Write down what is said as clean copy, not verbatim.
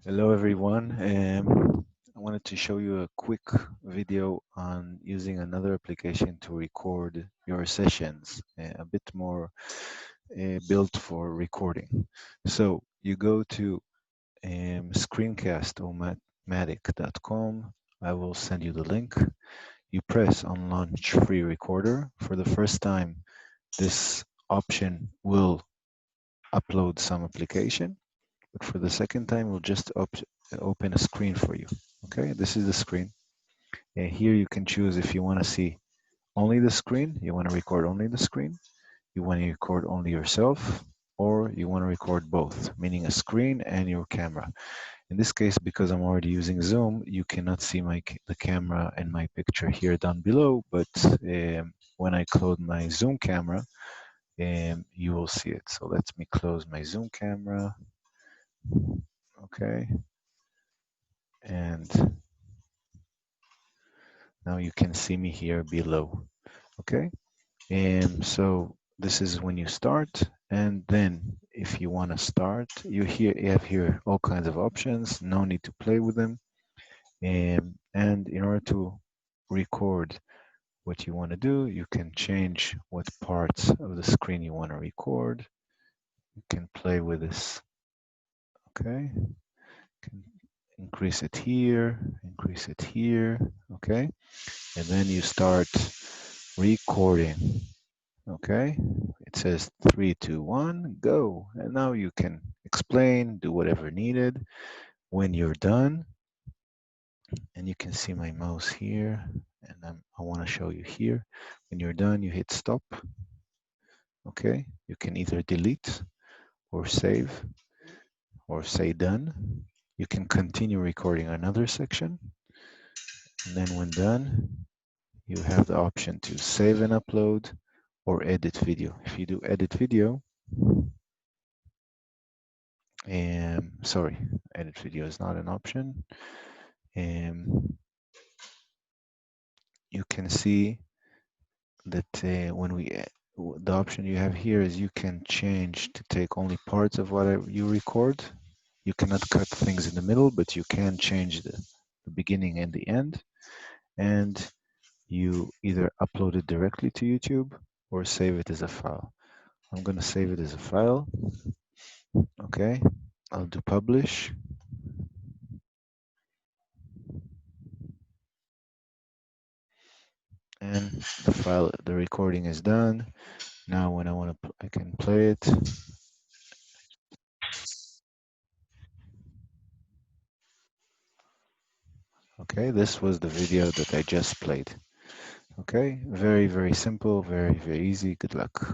Hello everyone. I wanted to show you a quick video on using another application to record your sessions, a bit more built for recording. So you go to screencast-o-matic.com. I will send you the link. You press on Launch Free Recorder. For the first time, this option will upload some application. But for the second time, we'll just open a screen for you. Okay, this is the screen. And here you can choose if you want to see only the screen, you want to record only the screen, you want to record only yourself, or you want to record both, meaning a screen and your camera. In this case, because I'm already using Zoom, you cannot see the camera and my picture here down below, but when I close my Zoom camera, you will see it. So let me close my Zoom camera. Okay, and now you can see me here below. Okay, and so this is when you start, and then if you want to start, you have here all kinds of options. No need to play with them. And in order to record what you want to do, you can change what parts of the screen you want to record. You can play with this. Okay, can increase it here, increase it here. Okay, and then you start recording. Okay, it says 3, 2, 1, go. And now you can explain, do whatever needed. When you're done, and you can see my mouse here, and I want to show you here. When you're done, you hit stop. Okay, you can either delete or save or say done. You can continue recording another section. And then when done, you have the option to save and upload or edit video. If you do edit video, sorry, edit video is not an option. You can see that the option you have here is you can change to take only parts of what you record. You cannot cut things in the middle, but you can change the beginning and the end. And you either upload it directly to YouTube or save it as a file. I'm going to save it as a file. Okay, I'll do publish. And the recording is done. Now when I want to, I can play it. Okay, this was the video that I just played. Okay, very, very simple, very, very easy. Good luck.